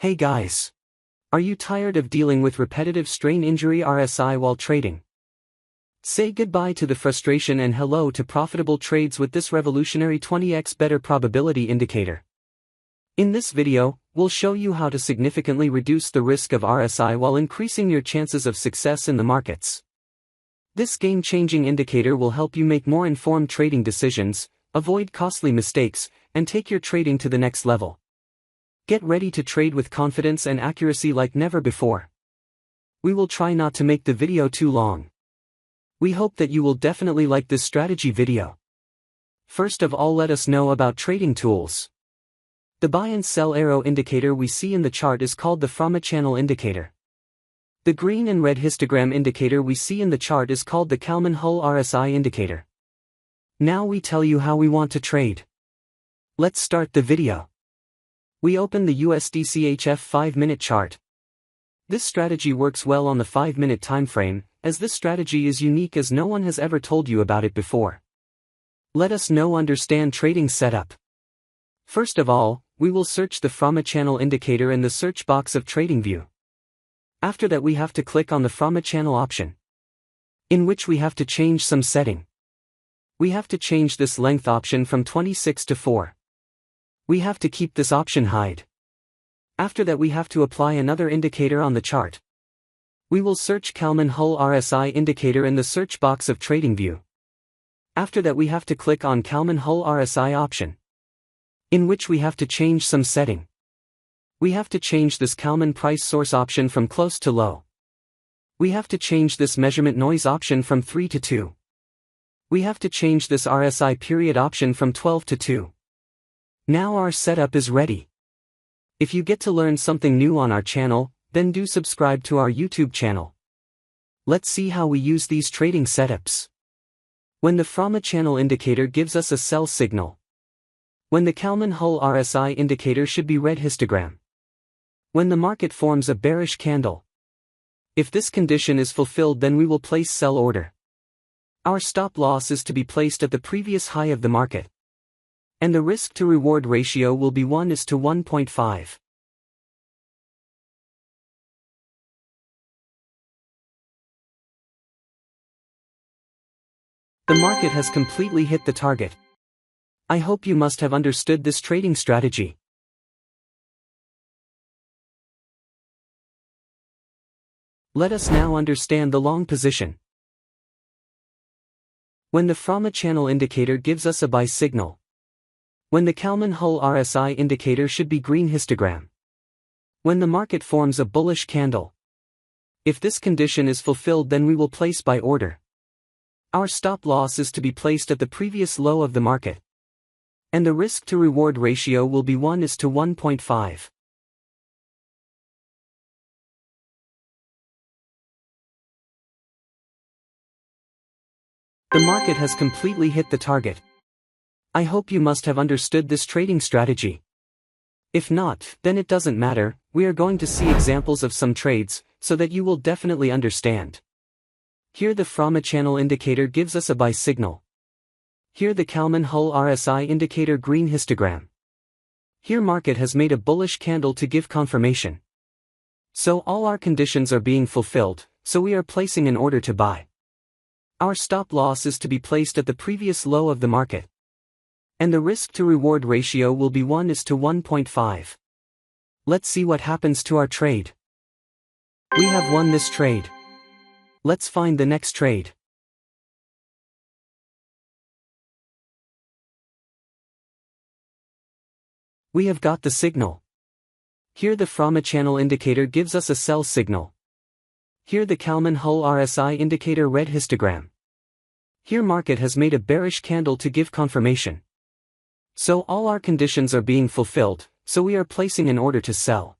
Hey guys! Are you tired of dealing with repetitive strain injury RSI while trading? Say goodbye to the frustration and hello to profitable trades with this revolutionary 20x better probability indicator. In this video, we'll show you how to significantly reduce the risk of RSI while increasing your chances of success in the markets. This game-changing indicator will help you make more informed trading decisions, avoid costly mistakes, and take your trading to the next level. Get ready to trade with confidence and accuracy like never before. We will try not to make the video too long. We hope that you will definitely like this strategy video. First of all, let us know about trading tools. The buy and sell arrow indicator we see in the chart is called the TRAMA channel indicator. The green and red histogram indicator we see in the chart is called the Kalman-Hull RSI indicator. Now we tell you how we want to trade. Let's start the video. We open the USD/CHF 5-minute chart. This strategy works well on the 5-minute time frame, as this strategy is unique as no one has ever told you about it before. Let us now understand trading setup. First of all, we will search the TRAMA channel indicator in the search box of Tradingview. After that we have to click on the TRAMA channel option, in which we have to change some setting. We have to change this length option from 26 to 4. We have to keep this option hide. After that we have to apply another indicator on the chart. We will search Kalman-Hull RSI indicator in the search box of Tradingview. After that we have to click on Kalman-Hull RSI option, in which we have to change some setting. We have to change this Kalman price source option from close to low. We have to change this measurement noise option from 3 to 2. We have to change this RSI period option from 12 to 2. Now our setup is ready. If you get to learn something new on our channel, then do subscribe to our YouTube channel. Let's see how we use these trading setups. When the TRAMA channel indicator gives us a sell signal. When the Kalman-Hull RSI indicator should be red histogram. When the market forms a bearish candle. If this condition is fulfilled, then we will place sell order. Our stop loss is to be placed at the previous high of the market. And the risk to reward ratio will be 1:1.5. The market has completely hit the target. I hope you must have understood this trading strategy. Let us now understand the long position. When the TRAMA channel indicator gives us a buy signal. When the Kalman-Hull RSI indicator should be green histogram. When the market forms a bullish candle. If this condition is fulfilled, then we will place buy order. Our stop loss is to be placed at the previous low of the market. And the risk to reward ratio will be 1:1.5. The market has completely hit the target. I hope you must have understood this trading strategy. If not, then it doesn't matter, we are going to see examples of some trades, so that you will definitely understand. Here the TRAMA channel indicator gives us a buy signal. Here the Kalman-Hull RSI indicator green histogram. Here market has made a bullish candle to give confirmation. So all our conditions are being fulfilled, so we are placing an order to buy. Our stop loss is to be placed at the previous low of the market. And the risk to reward ratio will be 1:1.5. Let's see what happens to our trade. We have won this trade. Let's find the next trade. We have got the signal. Here the TRAMA channel indicator gives us a sell signal. Here the Kalman-Hull RSI indicator red histogram. Here market has made a bearish candle to give confirmation. So all our conditions are being fulfilled, so we are placing an order to sell.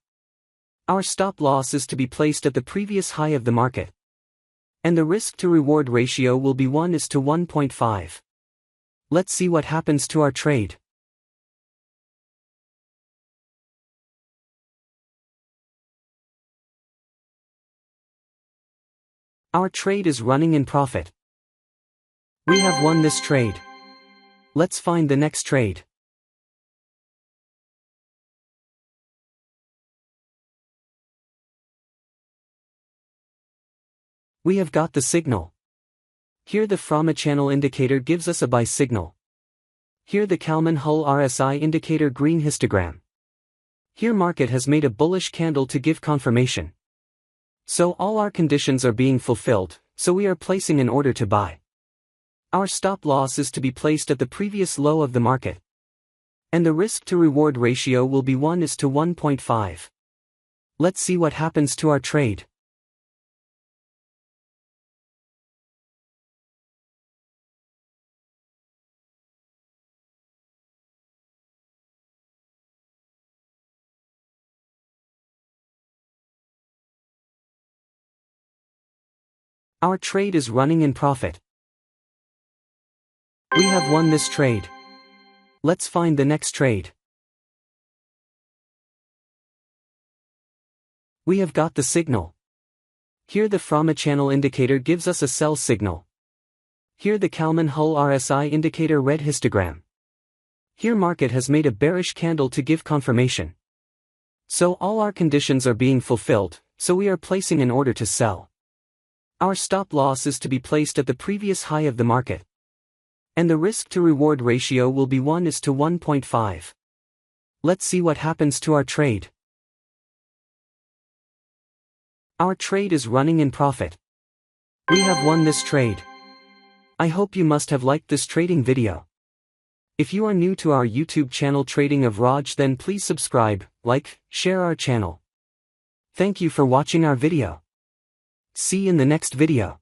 Our stop loss is to be placed at the previous high of the market. And the risk to reward ratio will be 1:1.5. Let's see what happens to our trade. Our trade is running in profit. We have won this trade. Let's find the next trade. We have got the signal. Here the TRAMA channel indicator gives us a buy signal. Here the Kalman Hull RSI indicator green histogram. Here market has made a bullish candle to give confirmation. So all our conditions are being fulfilled, so we are placing an order to buy. Our stop loss is to be placed at the previous low of the market. And the risk to reward ratio will be 1:1.5. Let's see what happens to our trade. Our trade is running in profit. We have won this trade. Let's find the next trade. We have got the signal. Here the TRAMA channel indicator gives us a sell signal. Here the Kalman Hull RSI indicator red histogram. Here market has made a bearish candle to give confirmation. So all our conditions are being fulfilled, so we are placing an order to sell. Our stop loss is to be placed at the previous high of the market. And the risk to reward ratio will be 1:1.5. Let's see what happens to our trade. Our trade is running in profit. We have won this trade. I hope you must have liked this trading video. If you are new to our YouTube channel Trading of Raj, then please subscribe, like, share our channel. Thank you for watching our video. See you in the next video.